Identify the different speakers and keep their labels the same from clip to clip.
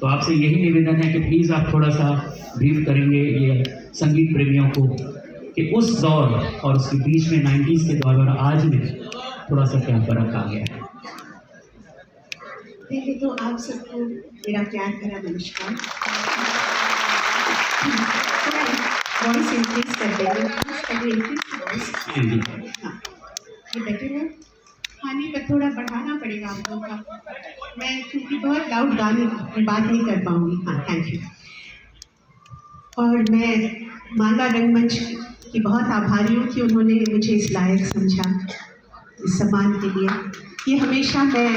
Speaker 1: तो आपसे यही निवेदन है कि प्लीज़ आप थोड़ा सा ब्रीफ करेंगे ये संगीत प्रेमियों को कि उस दौर और उसके बीच में 90s के दौर और आज में थोड़ा सा क्या फ़र्क आ गया है।
Speaker 2: पहले तो आप सबको मेरा प्यार भरा नमस्कार। वॉइस इंक्रीज कर देंगे, हाँ ये बेटर है। खाने पर थोड़ा बढ़ाना पड़ेगा आप लोगों का, मैं क्योंकि बहुत लाउड गाने बात नहीं कर पाऊंगी। हाँ थैंक यू। और मैं माला रंगमंच की बहुत आभारी हूँ कि उन्होंने मुझे इस लायक समझा, इस सम्मान के लिए। ये हमेशा मैं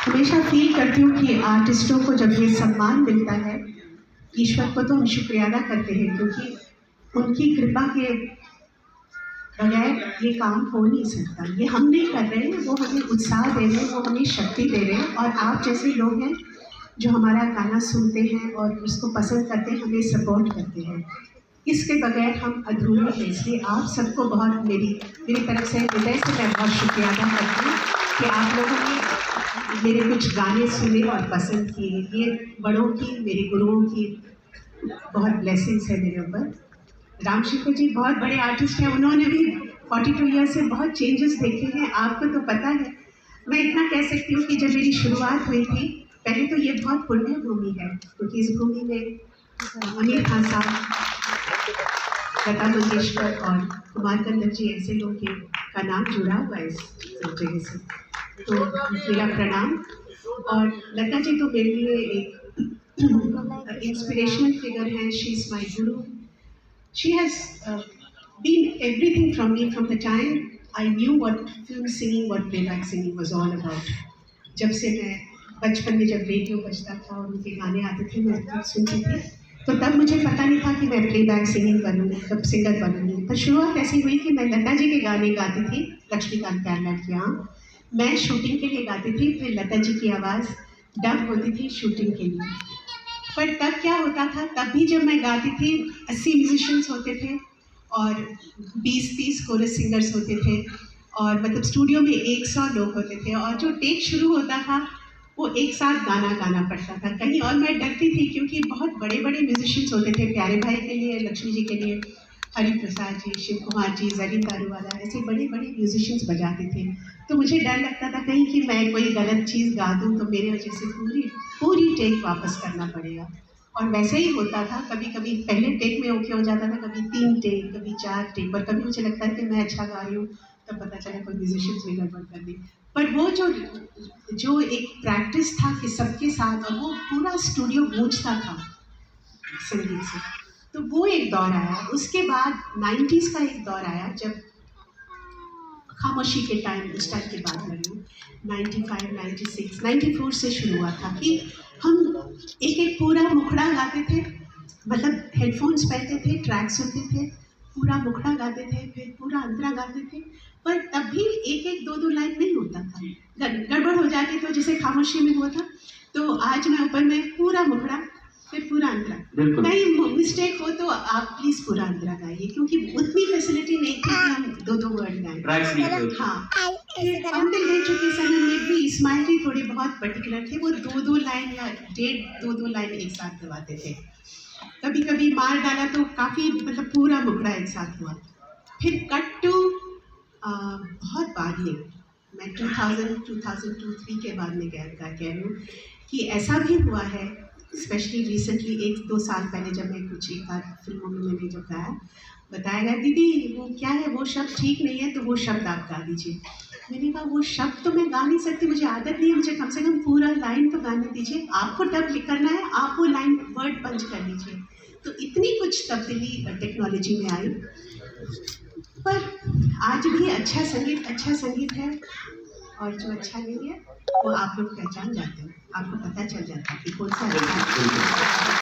Speaker 2: हमेशा फील करती हूँ कि आर्टिस्टों को जब ये सम्मान मिलता है, ईश्वर को तो हम शुक्रिया अदा करते हैं, क्योंकि उनकी कृपा के बगैर ये काम हो नहीं सकता। ये हम नहीं कर रहे हैं, वो हमें उत्साह दे रहे हैं, वो हमें शक्ति दे रहे हैं, और आप जैसे लोग हैं जो हमारा गाना सुनते हैं और उसको पसंद करते हैं, हमें सपोर्ट करते हैं। इसके बगैर हम अधूरे हैं। इसलिए आप सबको बहुत मेरी तरफ से हृदय से मैं बहुत शुक्रिया अदा करती हूँ कि आप लोगों ने मेरे कुछ गाने सुने और पसंद किए। ये बड़ों की, मेरे गुरुओं की बहुत ब्लेसिंग्स है मेरे ऊपर। रामशेखर जी बहुत बड़े आर्टिस्ट हैं, उन्होंने भी 42 ईयर्स से बहुत चेंजेस देखे हैं, आपको तो पता है। मैं इतना कह सकती हूँ कि जब मेरी शुरुआत हुई थी, पहले तो ये बहुत पुण्य भूमि है, क्योंकि इस भूमि में आमिर खान साहब, लता मंगेशकर और कुमार कन्नड़ जी ऐसे लोग का नाम जुड़ा हुआ है इस जगह से, तो मेरा प्रणाम। और लता जी तो मेरे लिए एक इंस्पिरेशनल फिगर हैं। She is my Guru. She has been everything from me from the time I knew what film singing, what playback singing was all about. जब से मैं बचपन में जब रेडियो बजता था और उनके गाने आते थे, मैं तब सुनती थी, तो तब मुझे पता नहीं था कि मैं प्लेबैक सिंगिंग करूँगी, कब सिंगर बनूँगी। तो शुरुआत ऐसी हुई कि मैं लता जी के गाने गाती थी, लक्ष्मीकांत प्यारलाल के यहाँ। मैं शूटिंग के लिए गाती थी, फिर लता जी की आवाज़ डब होती थी शूटिंग के लिए। पर तब क्या होता था, तब भी जब मैं गाती थी 80 म्यूजिशियंस होते थे और 20-30 कोरस सिंगर्स होते थे, और मतलब स्टूडियो में 100 लोग होते थे, और जो टेक शुरू होता था वो एक साथ गाना गाना पड़ता था कहीं। और मैं डरती थी क्योंकि बहुत बड़े बड़े म्यूजिशियंस होते थे, प्यारे भाई के लिए, लक्ष्मी जी के लिए, हरि प्रसाद जी, शिव कुमार जी, जरीन दारूवाला, ऐसे बड़े बड़े म्यूजिशियंस बजाते थे। तो मुझे डर लगता था कहीं कि मैं कोई गलत चीज़ गा दूँ तो मेरे वजह से पूरी टेक वापस करना पड़ेगा। और वैसे ही होता था, कभी कभी पहले टेक में ओके हो जाता था, कभी 3 टेक, कभी 4 टेक, पर कभी मुझे लगता है कि मैं अच्छा गा रही हूँ, तब पता चला कोई म्यूजिशियंस ने गड़बड़ कर दी। पर वो जो एक प्रैक्टिस था कि सबके साथ, और वो पूरा स्टूडियो गूंजता था संगीत से, तो वो एक दौर आया। उसके बाद 90s का एक दौर आया, जब खामोशी के टाइम, उस टाइम की बात कर रही हूँ, 95, 96, 94 से शुरू हुआ था कि हम एक एक पूरा मुखड़ा गाते थे, मतलब हेडफोन्स पहनते थे, ट्रैक सुनते थे, पूरा मुखड़ा गाते थे, फिर पूरा अंतरा गाते थे, पर तब भी एक एक दो दो लाइन नहीं होता था, गड़बड़ हो जाती। तो जैसे खामोशी में हुआ था, तो आज मैं ऊपर में पूरा मुखड़ा, फिर पूरा अंतरा, कहीं मिस्टेक हो तो आप प्लीज़ पूरा अंतरा गाइए, क्योंकि उतनी फैसिलिटी नहीं थी कि हम दो दो वर्ड गाएं। हाँ, हम दिल दे चुके सनम में भी इस्माइल जी थोड़े बहुत पर्टिकुलर थे, वो दो दो लाइन या दो दो लाइन एक साथ गवाते थे। कभी कभी मार डाला तो काफ़ी, मतलब पूरा मुखड़ा एक साथ हुआ। फिर कट टू बहुत बाद में, मैं 2002-3 के बाद में कह रही हूँ कि ऐसा भी हुआ है, स्पेशली रिसेंटली 1-2 साल पहले, जब मैं कुछ एक आध फिल्मों में मैंने जो गाया, बताया गया दीदी वो क्या है, वो शब्द ठीक नहीं है, तो वो शब्द आप गा दीजिए। मैंने कहा वो शब्द तो मैं गा नहीं सकती, मुझे आदत नहीं है, मुझे कम से कम पूरा लाइन तो गाने दीजिए। आपको डब करना है, आप वो लाइन वर्ड पंच कर लीजिए। तो इतनी कुछ तब्दीली टेक्नोलॉजी में आई, पर आज भी अच्छा संगीत है, और जो अच्छा नहीं है वो आप लोग पहचान जाते हो, आपको पता चल जाता है कि कौन सा अच्छा है।